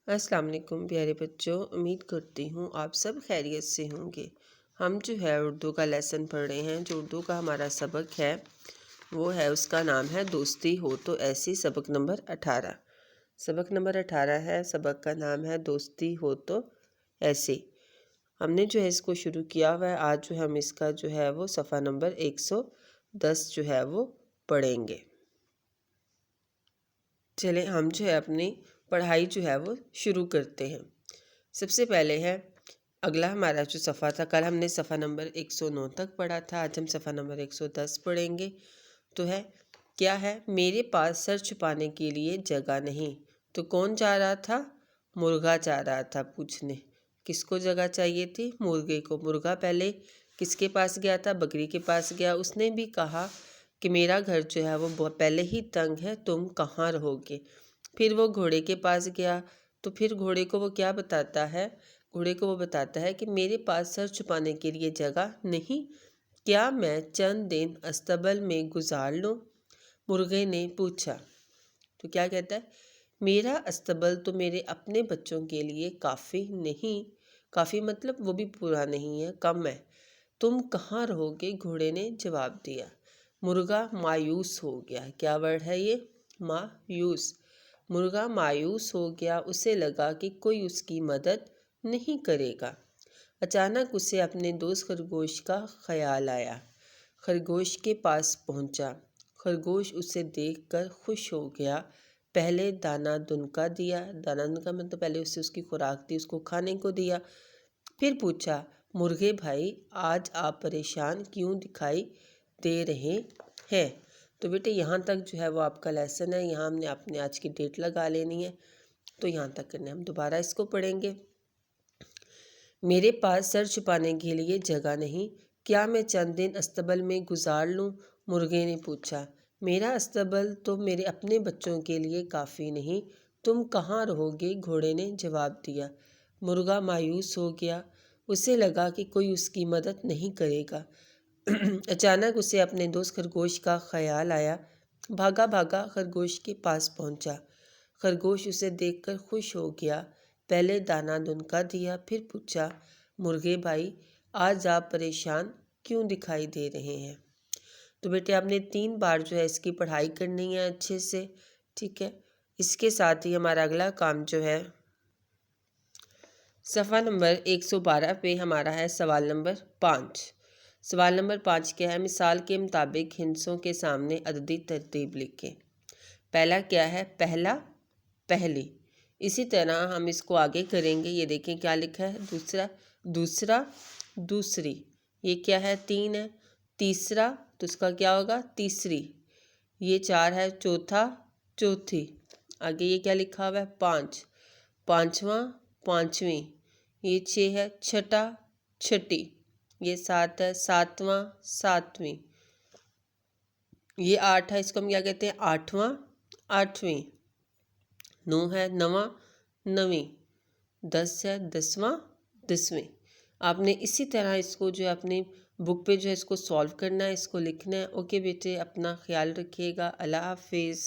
السلام علیکم پیارے بچوں، امید کرتی ہوں آپ سب خیریت سے ہوں گے۔ ہم جو ہے اردو کا لیسن پڑھ رہے ہیں۔ جو اردو کا ہمارا سبق ہے وہ ہے، اس کا نام ہے دوستی ہو تو ایسی، سبق نمبر 18۔ سبق نمبر 18 ہے، سبق کا نام ہے دوستی ہو تو ایسی۔ ہم نے جو ہے اس کو شروع کیا ہوا ہے۔ آج جو ہم اس کا جو ہے وہ صفحہ نمبر 110 جو ہے وہ پڑھیں گے۔ چلیں ہم جو ہے اپنی پڑھائی جو ہے وہ شروع کرتے ہیں۔ سب سے پہلے ہے اگلا ہمارا جو صفحہ تھا، کل ہم نے صفحہ نمبر 109 تک پڑھا تھا، آج ہم صفحہ نمبر 110 پڑھیں گے۔ تو ہے کیا ہے، میرے پاس سر چھپانے کے لیے جگہ نہیں۔ تو کون جا رہا تھا؟ مرغا جا رہا تھا پوچھنے۔ کس کو جگہ چاہیے تھی؟ مرغے کو۔ مرغا پہلے کس کے پاس گیا تھا؟ بکری کے پاس گیا۔ اس نے بھی کہا کہ میرا گھر جو ہے وہ پہلے ہی تنگ ہے، تم کہاں رہو گے؟ پھر وہ گھوڑے کے پاس گیا، تو پھر گھوڑے کو وہ کیا بتاتا ہے؟ گھوڑے کو وہ بتاتا ہے کہ میرے پاس سر چھپانے کے لیے جگہ نہیں، کیا میں چند دن استبل میں گزار لوں؟ مرغے نے پوچھا۔ تو کیا کہتا ہے؟ میرا استبل تو میرے اپنے بچوں کے لیے کافی نہیں، کافی مطلب وہ بھی پورا نہیں ہے، کم ہے۔ تم کہاں رہو گے؟ گھوڑے نے جواب دیا۔ مرغا مایوس ہو گیا۔ کیا ورڈ ہے یہ؟ مایوس۔ مرغا مایوس ہو گیا، اسے لگا کہ کوئی اس کی مدد نہیں کرے گا۔ اچانک اسے اپنے دوست خرگوش کا خیال آیا۔ خرگوش کے پاس پہنچا۔ خرگوش اسے دیکھ کر خوش ہو گیا۔ پہلے دانہ دنکا دیا۔ دانہ دنکا مطلب پہلے اسے اس کی خوراک دی، اس کو کھانے کو دیا۔ پھر پوچھا، مرغے بھائی آج آپ پریشان کیوں دکھائی دے رہے ہیں؟ تو بیٹے یہاں تک جو ہے وہ آپ کا لیسن ہے۔ یہاں ہم نے اپنے آج کی ڈیٹ لگا لینی ہے، تو یہاں تک کرنے ہم دوبارہ اس کو پڑھیں گے۔ میرے پاس سر چھپانے کے لیے جگہ نہیں، کیا میں چند دن استبل میں گزار لوں؟ مرغے نے پوچھا۔ میرا استبل تو میرے اپنے بچوں کے لیے کافی نہیں، تم کہاں رہو گے؟ گھوڑے نے جواب دیا۔ مرغا مایوس ہو گیا، اسے لگا کہ کوئی اس کی مدد نہیں کرے گا۔ اچانک اسے اپنے دوست خرگوش کا خیال آیا۔ بھاگا بھاگا خرگوش کے پاس پہنچا۔ خرگوش اسے دیکھ کر خوش ہو گیا۔ پہلے دانہ دنکا دیا۔ پھر پوچھا، مرغے بھائی آج آپ پریشان کیوں دکھائی دے رہے ہیں؟ تو بیٹے آپ نے 3 بار جو ہے اس کی پڑھائی کرنی ہے اچھے سے، ٹھیک ہے۔ اس کے ساتھ ہی ہمارا اگلا کام جو ہے صفحہ نمبر 112 پہ ہمارا ہے سوال نمبر 5۔ سوال نمبر 5 کیا ہے؟ مثال کے مطابق ہندسوں کے سامنے عددی ترتیب لکھیں۔ پہلا کیا ہے؟ پہلا، پہلی۔ اسی طرح ہم اس کو آگے کریں گے۔ یہ دیکھیں کیا لکھا ہے؟ دوسرا، دوسرا، دوسری۔ یہ کیا ہے؟ 3 ہے۔ تیسرا، تو اس کا کیا ہوگا؟ تیسری۔ یہ 4 ہے۔ چوتھا، چوتھی۔ آگے یہ کیا لکھا ہوا ہے؟ 5، پانچواں، پانچویں۔ یہ 6 ہے۔ چھٹا، چھٹی۔ یہ 7 ہے۔ ساتواں، ساتویں۔ یہ 8 ہے، اس کو ہم کیا کہتے ہیں؟ آٹھواں، آٹھویں۔ 9 ہے۔ نواں، نویں۔ 10 ہے۔ دسواں، دسویں۔ آپ نے اسی طرح اس کو جو ہے اپنی بک پہ جو ہے اس کو سالو کرنا ہے، اس کو لکھنا ہے۔ اوکے بیٹے، اپنا خیال رکھیے گا۔ اللہ حافظ۔